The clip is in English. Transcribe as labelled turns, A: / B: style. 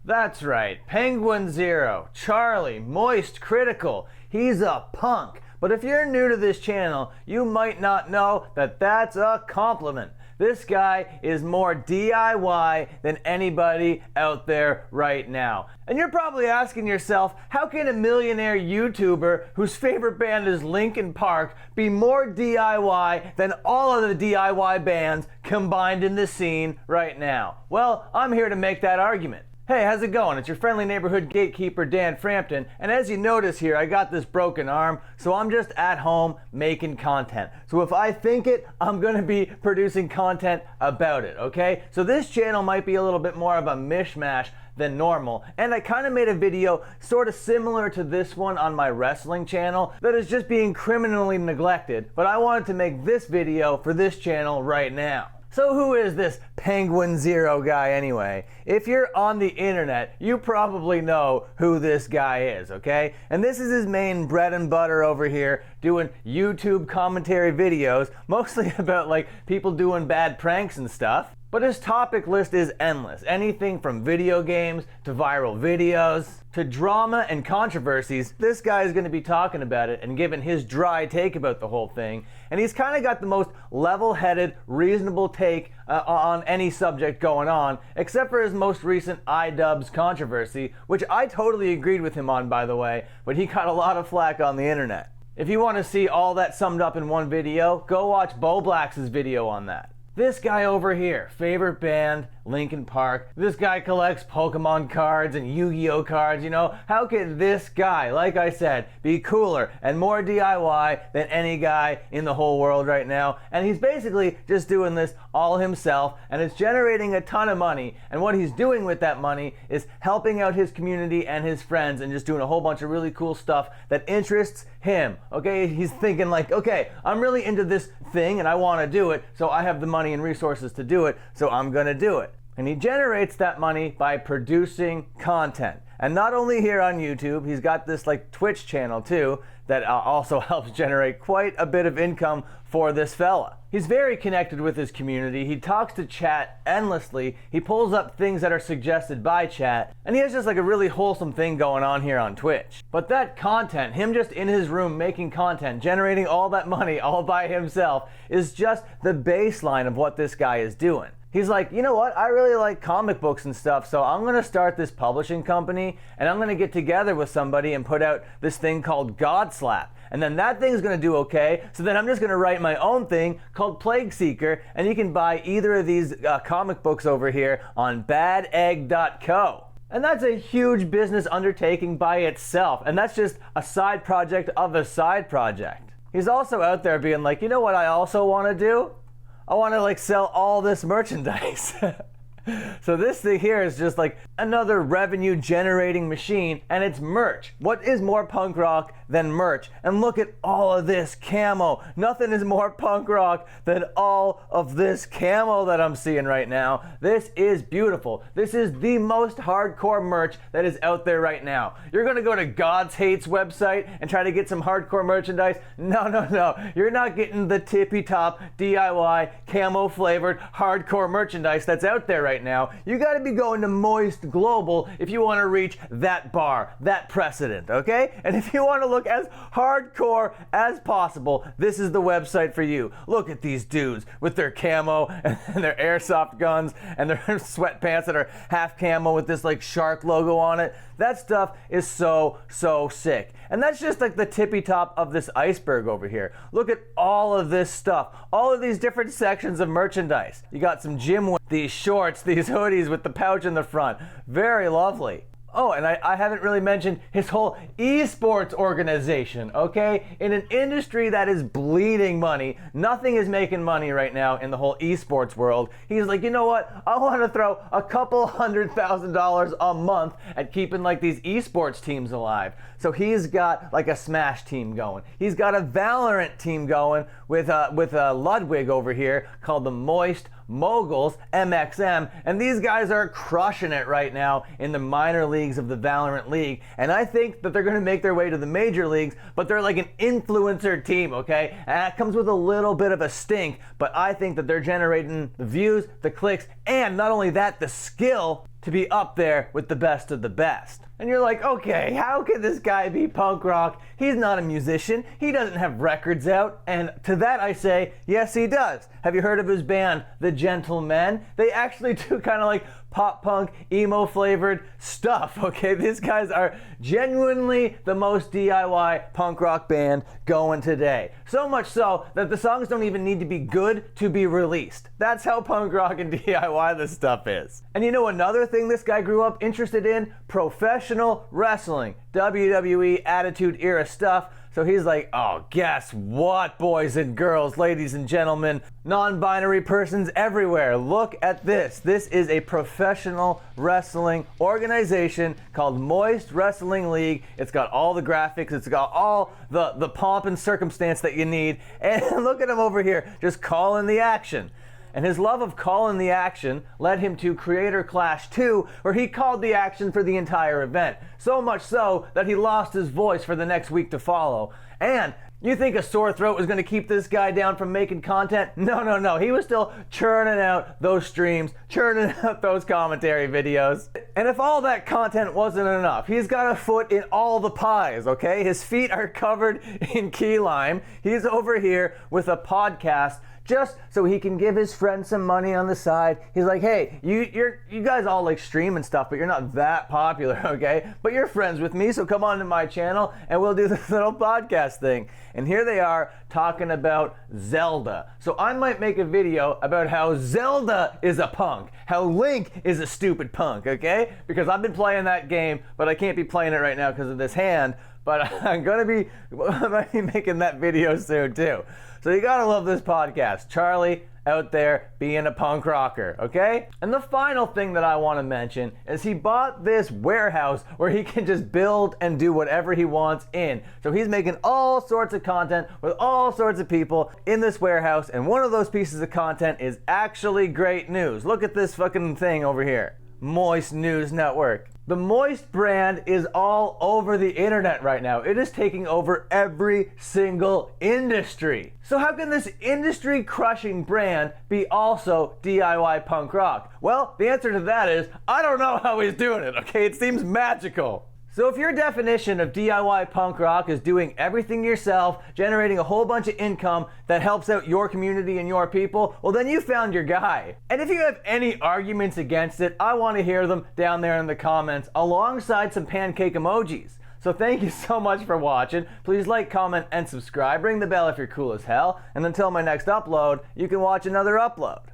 A: That's right, Penguin Zero, Charlie, Moist Critical, he's a punk. But if you're new to this channel, you might not know that that's a compliment. This guy is more DIY than anybody out there right now. And you're probably asking yourself, how can a millionaire YouTuber whose favorite band is Linkin Park be more DIY than all of the DIY bands combined in the scene right now? Well, I'm here to make that argument. Hey, how's it going? It's your friendly neighborhood gatekeeper, Dan Frampton, and as you notice here, I got this broken arm, so I'm just at home making content. So if I think it, I'm gonna be producing content about it, okay? So this channel might be a little bit more of a mishmash than normal, and I kind of made a video sort of similar to this one on my wrestling channel that is just being criminally neglected, but I wanted to make this video for this channel right now. So who is this Penguin Zero guy anyway? If you're on the internet, you probably know who this guy is, okay? And this is his main bread and butter over here, doing YouTube commentary videos, mostly about like people doing bad pranks and stuff. But his topic list is endless. Anything from video games to viral videos to drama and controversies. This guy is going to be talking about it and giving his dry take about the whole thing. And he's kind of got the most level-headed, reasonable take on any subject going on, except for his most recent iDubbbz controversy, which I totally agreed with him on, by the way, but he got a lot of flack on the internet. If you want to see all that summed up in one video, go watch Bo Black's video on that. This guy over here, favorite band, Linkin Park. This guy collects Pokemon cards and Yu-Gi-Oh cards, you know? How could this guy, like I said, be cooler and more DIY than any guy in the whole world right now? And he's basically just doing this all himself, and it's generating a ton of money. And what he's doing with that money is helping out his community and his friends and just doing a whole bunch of really cool stuff that interests him, okay? He's thinking like, okay, I'm really into this thing and I want to do it, so I have the money and resources to do it, so I'm gonna do it. And he generates that money by producing content. And not only here on YouTube, he's got this like Twitch channel too that also helps generate quite a bit of income for this fella. He's very connected with his community. He talks to chat endlessly. He pulls up things that are suggested by chat, and he has just like a really wholesome thing going on here on Twitch. But that content, him just in his room making content, generating all that money all by himself, is just the baseline of what this guy is doing. He's like, you know what, I really like comic books and stuff, so I'm gonna start this publishing company and I'm gonna get together with somebody and put out this thing called Godslap. And then that thing's gonna do okay, so then I'm just gonna write my own thing called Plague Seeker, and you can buy either of these comic books over here on badegg.co. And that's a huge business undertaking by itself, and that's just a side project of a side project. He's also out there being like, you know what I also wanna do? I want to like sell all this merchandise. So this thing here is just like another revenue generating machine, and it's merch. What is more punk rock than merch? And look at all of this camo. Nothing is more punk rock than all of this camo that I'm seeing right now. This is beautiful. This is the most hardcore merch that is out there right now. You're gonna go to God's Hate's website and try to get some hardcore merchandise? No, no, no. You're not getting the tippy top DIY camo flavored hardcore merchandise that's out there right now. You gotta be going to Moist Global if you wanna reach that bar, that precedent, okay? And if you wanna look as hardcore as possible, this is the website for you. Look at these dudes with their camo and their airsoft guns and their sweatpants that are half camo with this like shark logo on it. That stuff is so sick. And that's just like the tippy top of this iceberg over here. Look at all of this stuff, all of these different sections of merchandise. You got some gym wear, these shorts, these hoodies with the pouch in the front. Very lovely. Oh, and I haven't really mentioned his whole esports organization, okay? In an industry that is bleeding money, nothing is making money right now in the whole esports world. He's like, you know what? I want to throw a couple $100,000 a month at keeping like these esports teams alive. So he's got like a Smash team going. He's got a Valorant team going with Ludwig over here called the Moist Moguls, MXM, and these guys are crushing it right now in the minor leagues of the Valorant League, and I think that they're going to make their way to the major leagues, but they're like an influencer team, okay? And that comes with a little bit of a stink, but I think that they're generating the views, the clicks, and not only that, the skill to be up there with the best of the best. And you're like, okay, how can this guy be punk rock? He's not a musician. He doesn't have records out. And to that I say, yes, he does. Have you heard of his band, The Gentlemen? They actually do kind of like pop punk, emo flavored stuff, okay? These guys are genuinely the most DIY punk rock band going today. So much so that the songs don't even need to be good to be released. That's how punk rock and DIY this stuff is. And you know another thing this guy grew up interested in? Professional wrestling. WWE Attitude Era stuff. So he's like, oh, guess what, boys and girls, ladies and gentlemen, non-binary persons everywhere, look at this. This is a professional wrestling organization called Moist Wrestling League. It's got all the graphics, it's got all the pomp and circumstance that you need. And look at him over here, just calling the action. And his love of calling the action led him to Creator Clash 2, where he called the action for the entire event. So much so that he lost his voice for the next week to follow. And you think a sore throat was going to keep this guy down from making content? No, no, no. He was still churning out those streams, churning out those commentary videos. And if all that content wasn't enough, he's got a foot in all the pies, okay? His feet are covered in key lime. He's over here with a podcast just so he can give his friends some money on the side. He's like, hey, you guys all like stream and stuff, but you're not that popular, okay? But you're friends with me, so come on to my channel and we'll do this little podcast thing. And here they are talking about Zelda. So I might make a video about how Zelda is a punk, how Link is a stupid punk, okay? Because I've been playing that game, but I can't be playing it right now because of this hand. But I might be making that video soon too. So you gotta love this podcast. Charlie out there being a punk rocker, okay? And the final thing that I wanna mention is he bought this warehouse where he can just build and do whatever he wants in. So he's making all sorts of content with all sorts of people in this warehouse, and one of those pieces of content is actually great news. Look at this fucking thing over here. Moist News Network. The Moist brand is all over the internet right now. It is taking over every single industry. So how can this industry-crushing brand be also DIY punk rock? Well, the answer to that is, I don't know how he's doing it, okay? It seems magical. So if your definition of DIY punk rock is doing everything yourself, generating a whole bunch of income that helps out your community and your people, well then you found your guy. And if you have any arguments against it, I want to hear them down there in the comments alongside some pancake emojis. So thank you so much for watching. Please like, comment, and subscribe. Ring the bell if you're cool as hell. And until my next upload, you can watch another upload.